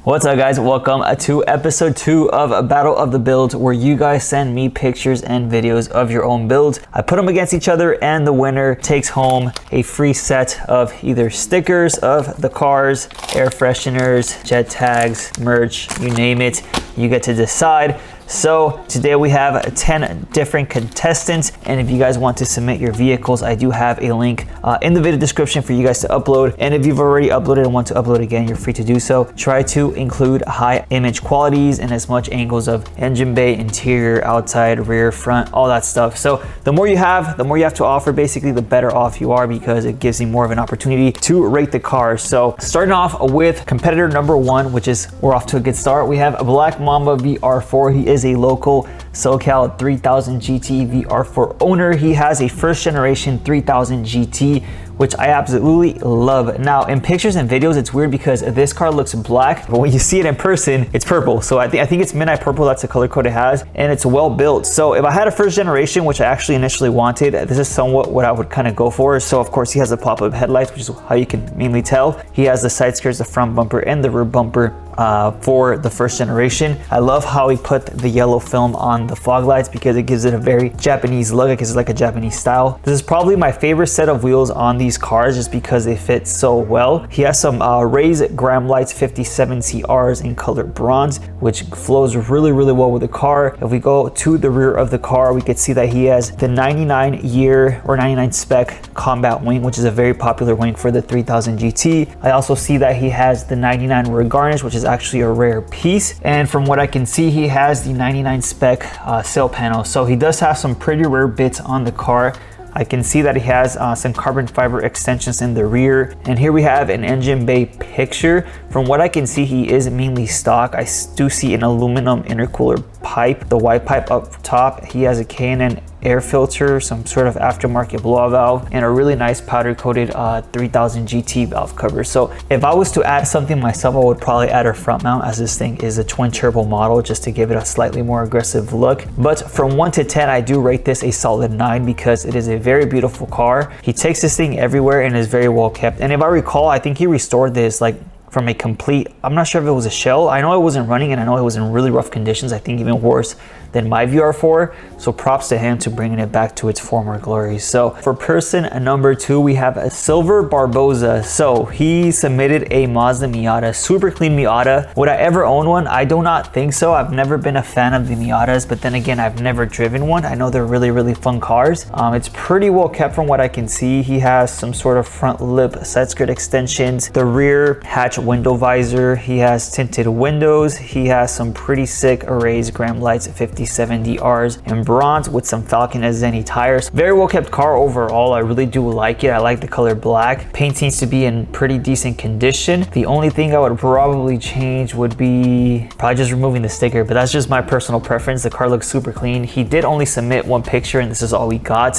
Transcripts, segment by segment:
What's up guys, welcome to episode 2 of Battle of the Builds, where you guys send me pictures and videos of your own builds. I put them against each other and the winner takes home a free set of either stickers of the cars, air fresheners, jet tags, merch, you name it, you get to decide. So today we have 10 different contestants, and if you guys want to submit your vehicles, I do have a link in the video description for you guys to upload. And if you've already uploaded and want to upload again, you're free to do so. Try to include high image qualities and as much angles of engine bay, interior, outside, rear, front, all that stuff. So the more you have to offer, basically the better off you are, because it gives you more of an opportunity to rate the cars. So starting off with competitor number 1, which is, we're off to a good start. We have a black Mamba VR4. He is a local SoCal 3000 GT VR4 owner. He has a first generation 3000 GT, which I absolutely love. Now in pictures and videos, it's weird because this car looks black, but when you see it in person, it's purple. So I think it's midnight purple. That's the color code it has, and it's well built. So if I had a first generation, which I actually initially wanted, this is somewhat what I would kind of go for. So of course he has the pop-up headlights, which is how you can mainly tell. He has the side skirts, the front bumper, and the rear bumper for the first generation. I love how he put the yellow film on the fog lights because it gives it a very Japanese look. It gives it like a Japanese style. This is probably my favorite set of wheels on these cars just because they fit so well. He has some raised Gram Lights 57 CRs in color bronze, which flows really well with the car. If we go to the rear of the car, we could see that he has the 99 year or 99 spec combat wing, which is a very popular wing for the 3000 GT. I also see that he has the 99 rear garnish, which is actually a rare piece, and from what I can see, he has the 99 spec sail panel. So he does have some pretty rare bits on the car. I can see that he has some carbon fiber extensions in the rear, and here we have an engine bay picture. From what I can see, he is mainly stock. I do see an aluminum intercooler pipe, the white pipe up top. He has a K&N air filter, some sort of aftermarket blowout valve, and a really nice powder coated 3000 GT valve cover. So if I was to add something myself, I would probably add a front mount, as this thing is a twin turbo model, just to give it a slightly more aggressive look. But from 1 to 10, I do rate this a solid 9 because it is a very beautiful car. He takes this thing everywhere and is very well kept. And if I recall, I think he restored this like from a complete, I'm not sure if it was a shell. I know it wasn't running, and I know it was in really rough conditions. I think even worse than my VR4. So props to him to bringing it back to its former glory. So for person number 2, we have a Silver Barboza. So he submitted a Mazda Miata, super clean Miata. Would I ever own one? I do not think so. I've never been a fan of the Miatas, but then again, I've never driven one. I know they're really fun cars. It's pretty well kept from what I can see. He has some sort of front lip side skirt extensions, the rear hatch window visor. He has tinted windows. He has some pretty sick raised Gram Lights 57 DRs in bronze with some Falcon Azeni tires. Very well kept car overall. I really do like it. I like the color black. Paint seems to be in pretty decent condition. The only thing I would probably change would be probably just removing the sticker, but that's just my personal preference. The car looks super clean. He did only submit 1 picture, and this is all we got.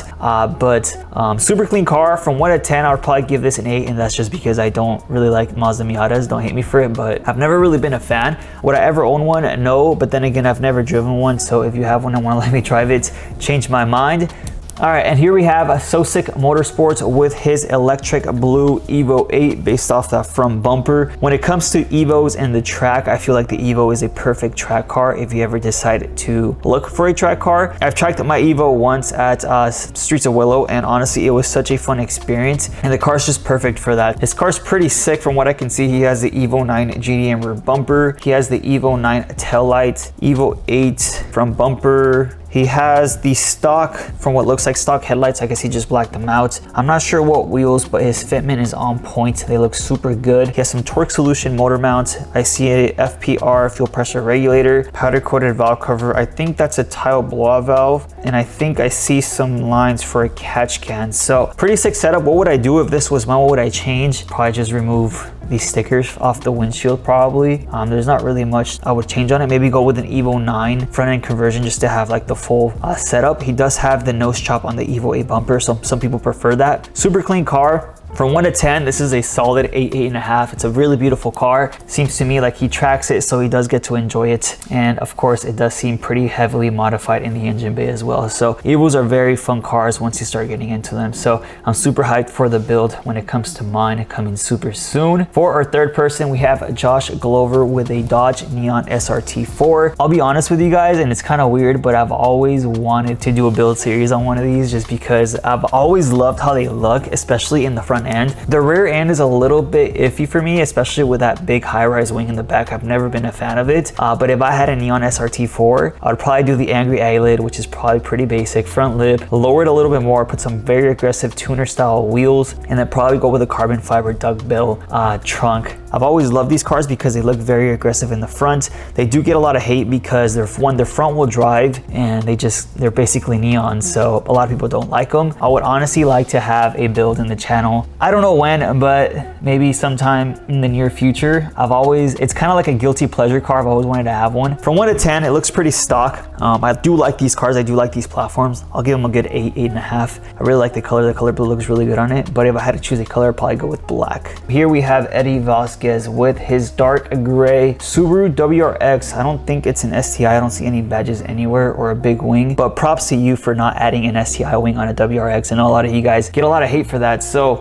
Super clean car. From 1 to 10, I would probably give this an 8, and that's just because I don't really like Mazda Miatas. Don't hate me for it, but I've never really been a fan. Would I ever own one? No, but then again, I've never driven one. So if you have one and want to let me drive it, change my mind. All right, and here we have a Sosic Motorsports with his electric blue Evo 8 based off that front bumper. When it comes to Evos and the track, I feel like the Evo is a perfect track car if you ever decide to look for a track car. I've tracked my Evo once at Streets of Willow, and honestly, it was such a fun experience, and the car's just perfect for that. This car's pretty sick from what I can see. He has the Evo 9 GDM rear bumper. He has the Evo 9 tail light, Evo 8 front bumper. He has the stock, from what looks like stock headlights. I guess he just blacked them out. I'm not sure what wheels, but his fitment is on point. They look super good. He has some Torque Solution motor mounts. I see a FPR fuel pressure regulator, powder coated valve cover. I think that's a tile blowout valve. And I think I see some lines for a catch can. So pretty sick setup. What would I do if this was mine? What would I change? Probably just remove these stickers off the windshield probably. There's not really much I would change on it. Maybe go with an Evo 9 front end conversion just to have like the full setup. He does have the nose chop on the Evo 8 bumper, so some people prefer that. Super clean car. from 1 to 10, this is a solid 8, 8.5. It's a really beautiful car. Seems to me like he tracks it, so he does get to enjoy it. And of course, it does seem pretty heavily modified in the engine bay as well. So Evos are very fun cars once you start getting into them. So I'm super hyped for the build when it comes to mine, coming super soon. For our third person, we have Josh Glover with a Dodge Neon SRT4. I'll be honest with you guys, and it's kind of weird, but I've always wanted to do a build series on one of these just because I've always loved how they look, especially in the front end. The rear end is a little bit iffy for me, especially with that big high-rise wing in the back. I've never been a fan of it, but if I had a Neon SRT4, I would probably do the angry eyelid, which is probably pretty basic, front lip, lower it a little bit more, put some very aggressive tuner style wheels, and then probably go with a carbon fiber duckbill trunk. I've always loved these cars because they look very aggressive in the front. They do get a lot of hate because they're front wheel drive and they're basically neon, so a lot of people don't like them. I would honestly like to have a build in the channel. I don't know when, but maybe sometime in the near future. It's kind of like a guilty pleasure car. I've always wanted to have one. From 1 to 10, it looks pretty stock. I do like these cars. I do like these platforms. I'll give them a good 8, 8.5. I really like the color. The color blue looks really good on it, but if I had to choose a color, I'd probably go with black. Here we have Eddie Vasquez with his dark gray Subaru WRX. I don't think it's an STI. I don't see any badges anywhere or a big wing, but props to you for not adding an STI wing on a WRX. I know a lot of you guys get a lot of hate for that. So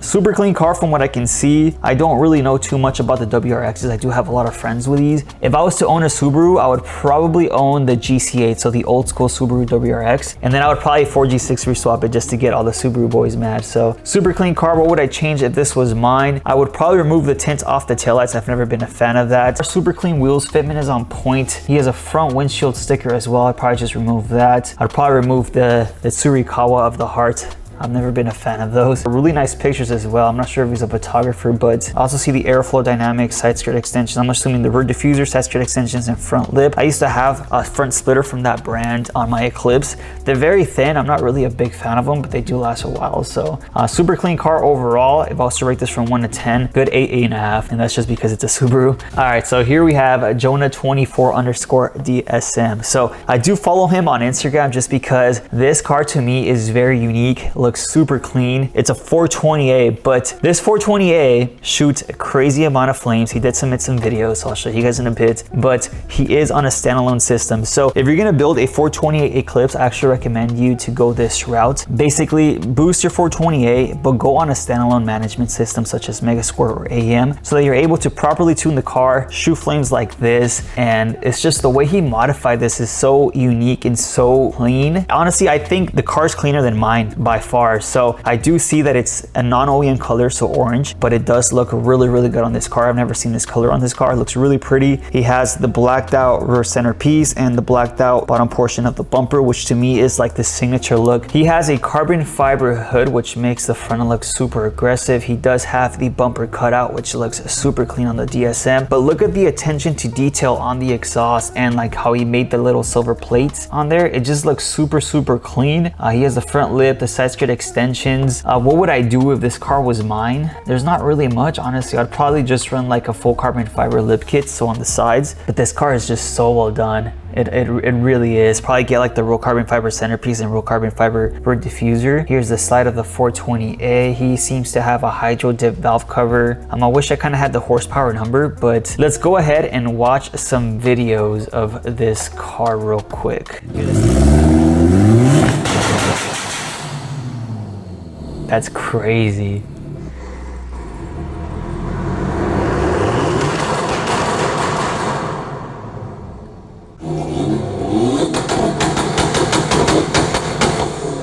super clean car from what I can see. I don't really know too much about the WRXs. I do have a lot of friends with these. If I was to own a Subaru, I would probably own the GC8, so the old school Subaru WRX, and then I would probably 4G6 reswap it just to get all the Subaru boys mad. So super clean car. What would I change if this was mine? I would probably remove the tint off the taillights. I've never been a fan of that. Our super clean wheels, fitment is on point. He has a front windshield sticker as well. I'd probably just remove that. I'd probably remove the Tsurikawa of the heart. I've never been a fan of those. Really nice pictures as well. I'm not sure if he's a photographer, but I also see the airflow dynamics, side skirt extensions. I'm assuming the rear diffuser, side skirt extensions, and front lip. I used to have a front splitter from that brand on my Eclipse. They're very thin. I'm not really a big fan of them, but they do last a while. So super clean car overall. If I was to rate this from 1 to 10, good 8, 8.5, and that's just because it's a Subaru. All right, so here we have Jonah24_DSM. So I do follow him on Instagram just because this car to me is very unique. Looks super clean. It's a 420A, but this 420A shoots a crazy amount of flames. He did submit some videos, so I'll show you guys in a bit, but he is on a standalone system. So if you're gonna build a 420A Eclipse, I actually recommend you to go this route. Basically boost your 420A, but go on a standalone management system such as Megasquirt or AEM, so that you're able to properly tune the car, shoot flames like this. And it's just the way he modified this is so unique and so clean. Honestly, I think the car's cleaner than mine by far. So I do see that it's a non-OEM color, so orange, but it does look really, really good on this car. I've never seen this color on this car. It looks really pretty. He has the blacked out rear centerpiece and the blacked out bottom portion of the bumper, which to me is like the signature look. He has a carbon fiber hood, which makes the front look super aggressive. He does have the bumper cutout, which looks super clean on the DSM, but look at the attention to detail on the exhaust and like how he made the little silver plates on there. It just looks super, super clean. He has the front lip, the side skirt extensions. What would I do if this car was mine? There's not really much, honestly. I'd probably just run like a full carbon fiber lip kit, so on the sides, but this car is just so well done. It really is. Probably get like the real carbon fiber centerpiece and real carbon fiber rear diffuser. Here's the side of the 420A. He seems to have a hydro dip valve cover. I wish I kind of had the horsepower number, but let's go ahead and watch some videos of this car real quick. That's crazy.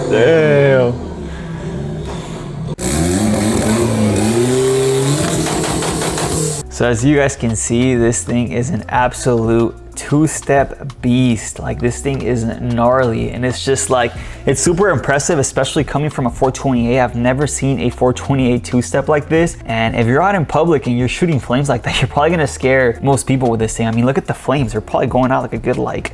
Damn. So as you guys can see, this thing is an absolute two-step beast. Like, this thing is gnarly, and it's just like, it's super impressive, especially coming from a 420A. I've never seen a 420A two-step like this, and if you're out in public and you're shooting flames like that, you're probably gonna scare most people with this thing. I mean, look at the flames. They're probably going out like a good, like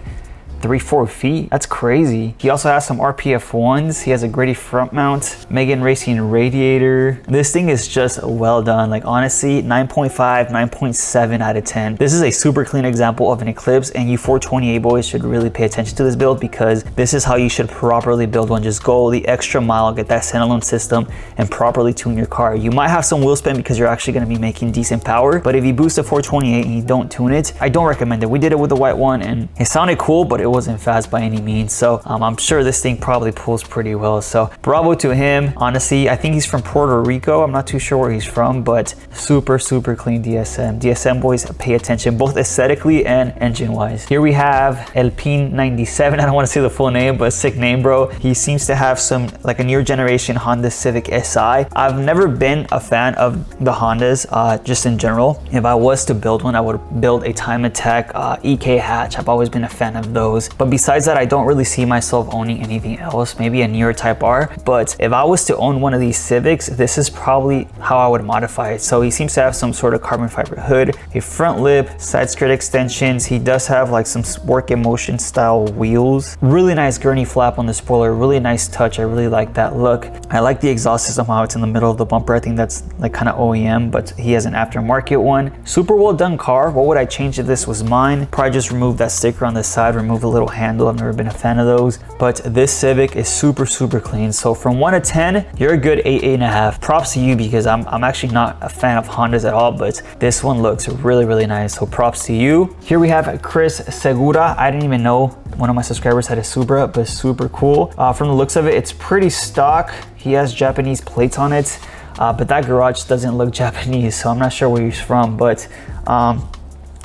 3-4 feet. That's crazy. He also has some RPF ones. He has a gritty front mount, Megan Racing radiator. This thing is just well done. Like honestly, 9.5, 9.7 out of 10. This is a super clean example of an Eclipse, and you 428 boys should really pay attention to this build, because this is how you should properly build one. Just go the extra mile, get that standalone system, and properly tune your car. You might have some wheel spin because you're actually going to be making decent power, but if you boost a 428 and you don't tune it, I don't recommend it. We did it with the white one and it sounded cool, but it wasn't fast by any means. So I'm sure this thing probably pulls pretty well. So bravo to him. Honestly, I think he's from Puerto Rico. I'm not too sure where he's from, but super clean DSM. DSM boys, pay attention, both aesthetically and engine wise. Here we have Elpine 97. I don't want to say the full name, but sick name, bro. He seems to have some like a newer generation Honda Civic SI. I've never been a fan of the Hondas, just in general. If I was to build one, I would build a Time Attack EK hatch. I've always been a fan of those. But besides that, I don't really see myself owning anything else. Maybe a newer Type R. But if I was to own one of these Civics, this is probably how I would modify it. So he seems to have some sort of carbon fiber hood, a front lip, side skirt extensions. He does have like some work in motion style wheels. Really nice gurney flap on the spoiler. Really nice touch. I really like that look. I like the exhaust system, how it's in the middle of the bumper. I think that's like kind of OEM, but he has an aftermarket one. Super well done car. What would I change if this was mine? Probably just remove that sticker on the side, remove the little handle. I've never been a fan of those, but this Civic is super clean. So from 1 to 10, you're a good 8.5. Props to you, because I'm actually not a fan of Hondas at all, but this one looks really nice. So props to you. Here we have Chris Segura. I didn't even know one of my subscribers had a Supra, but super cool. From the looks of it, it's pretty stock. He has Japanese plates on it, but that garage doesn't look Japanese, so I'm not sure where he's from, but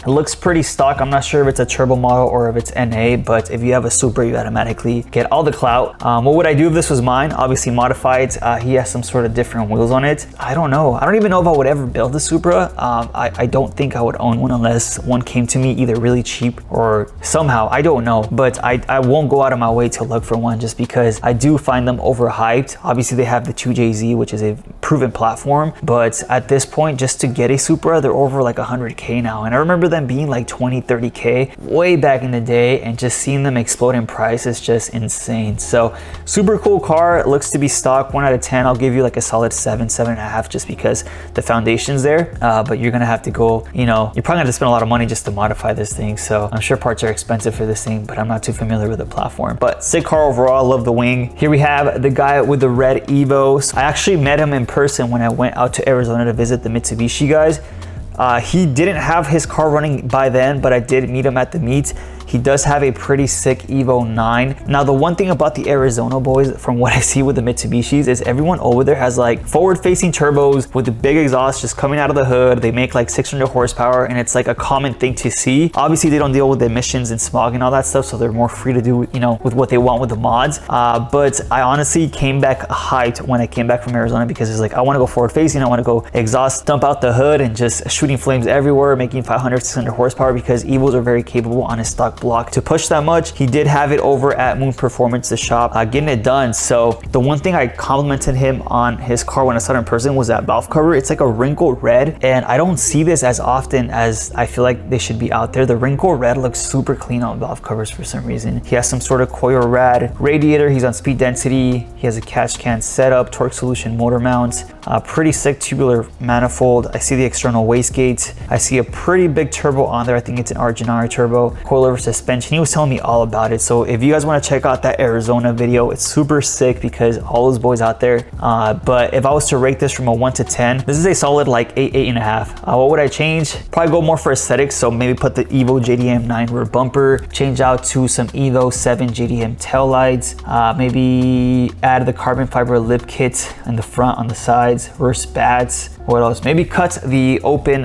it looks pretty stock. I'm not sure if it's a turbo model or if it's NA, but if you have a Supra, you automatically get all the clout. What would I do if this was mine? Obviously modified. He has some sort of different wheels on it. I don't know. I don't even know if I would ever build a Supra. I don't think I would own one unless one came to me either really cheap or somehow. I don't know, but I won't go out of my way to look for one, just because I do find them overhyped. Obviously they have the 2JZ, which is a proven platform, but at this point, just to get a Supra, they're over like 100K now. And I remember them being like 20-30K way back in the day, and just seeing them explode in price is just insane. So super cool car. It looks to be stock. 1 out of 10. I'll give you like a solid 7.5, just because the foundation's there, but you're gonna have to go, you know, you're probably gonna have to spend a lot of money just to modify this thing. So I'm sure parts are expensive for this thing, but I'm not too familiar with the platform. But sick car overall. Love the wing. Here we have the guy with the red Evo. So I actually met him in person when I went out to Arizona to visit the Mitsubishi guys. He didn't have his car running by then, but I did meet him at the meet. He does have a pretty sick Evo 9. Now, the one thing about the Arizona boys, from what I see with the Mitsubishis, is everyone over there has like forward-facing turbos with the big exhaust just coming out of the hood. They make like 600 horsepower, and it's like a common thing to see. Obviously, they don't deal with the emissions and smog and all that stuff, so they're more free to do, you know, with what they want with the mods. But I honestly came back hyped when I came back from Arizona, because it's like, I want to go forward-facing. I want to go exhaust, dump out the hood, and just shooting flames everywhere, making 500, 600 horsepower, because Evos are very capable on his stock block to push that much. He did have it over at Moon Performance, the shop, getting it done. So the one thing I complimented him on his car when I saw it in person was that valve cover. It's like a wrinkled red, and I don't see this as often as I feel like they should be out there. The wrinkled red looks super clean on valve covers for some reason. He has some sort of coil rad radiator. He's on speed density. He has a catch can setup, torque solution motor mount, pretty sick tubular manifold. I see the external wastegate. I see a pretty big turbo on there. I think it's an Argenari turbo. Coilover suspension. He was telling me all about it. So if you guys want to check out that Arizona video, it's super sick because all those boys out there. But if I was to rate this from a 1 to 10, this is a solid like 8, 8.5. What would I change? Probably go more for aesthetics. So maybe put the Evo JDM 9 rear bumper, change out to some Evo 7 JDM tail lights, maybe add the carbon fiber lip kit in the front, on the sides, rear spats. What else? Maybe cut the open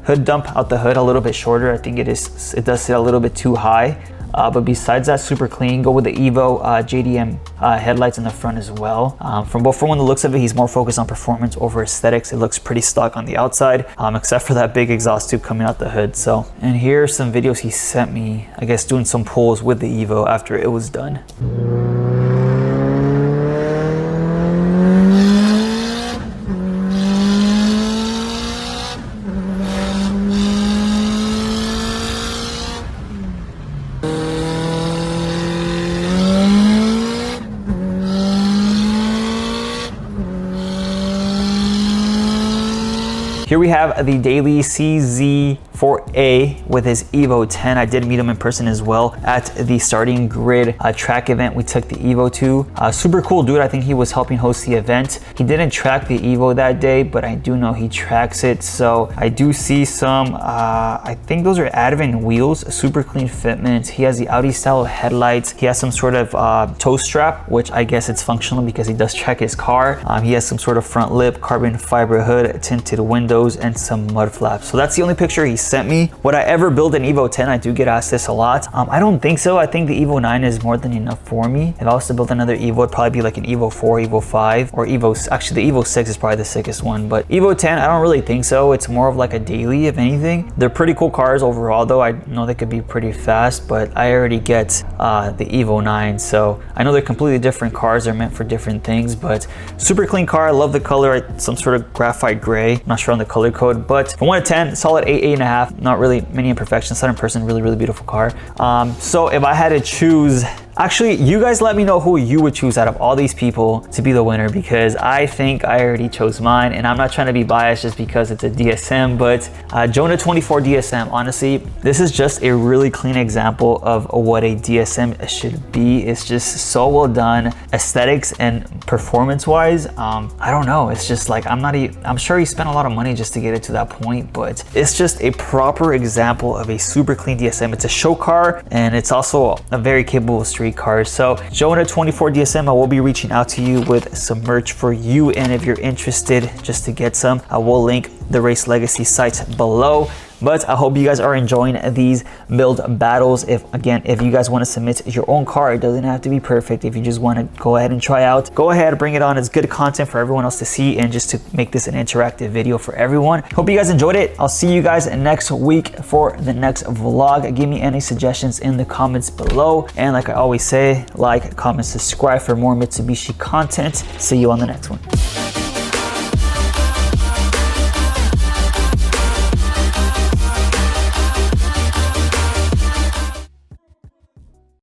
hood dump out the hood a little bit shorter. I think it does sit a little bit too high. But besides that, super clean. Go with the Evo JDM headlights in the front as well. From the looks of it, he's more focused on performance over aesthetics. It looks pretty stock on the outside, except for that big exhaust tube coming out the hood. So, and here are some videos he sent me, I guess doing some pulls with the Evo after it was done. Here we have the daily CZ4A with his Evo 10. I did meet him in person as well at the starting grid track event we took the Evo to. Super cool dude. I think he was helping host the event. He didn't track the Evo that day, but I do know he tracks it. So I do see some, I think those are Advent wheels, super clean fitment. He has the Audi style headlights. He has some sort of toe strap, which I guess it's functional because he does track his car. He has some sort of front lip, carbon fiber hood, tinted windows, and some mud flaps. So that's the only picture he sent me. Would I ever build an Evo 10? I do get asked this a lot. I don't think so. I think the Evo 9 is more than enough for me. If I was to build another Evo, it'd probably be like an Evo 4, Evo 5, or Evo, actually the Evo 6 is probably the sickest one, but Evo 10, I don't really think so. It's more of like a daily, if anything. They're pretty cool cars overall though. I know they could be pretty fast, but I already get the Evo 9, so I know they're completely different cars. They're meant for different things, but super clean car. I love the color, some sort of graphite gray. I'm not sure on the color code, but from 1 to 10, solid 8, 8.5. Not really many imperfections. Saw in person, really beautiful car. So if I had to choose, actually, you guys let me know who you would choose out of all these people to be the winner, because I think I already chose mine, and I'm not trying to be biased just because it's a DSM, but Jonah 24 DSM, honestly, this is just a really clean example of what a DSM should be. It's just so well done, aesthetics and performance wise. I don't know, it's just like, I'm sure he spent a lot of money just to get it to that point, but it's just a proper example of a super clean DSM. It's a show car, and it's also a very capable street cars. So Jonah 24 DSM, I will be reaching out to you with some merch for you, and if you're interested just to get some, I will link the Race Legacy site below. But I hope you guys are enjoying these build battles. If you guys want to submit your own car, it doesn't have to be perfect. If you just want to go ahead and try out, go ahead, bring it on. It's good content for everyone else to see, and just to make this an interactive video for everyone. Hope you guys enjoyed it. I'll see you guys next week for the next vlog. Give me any suggestions in the comments below, and like I always say, like, comment, subscribe for more Mitsubishi content. See you on the next one.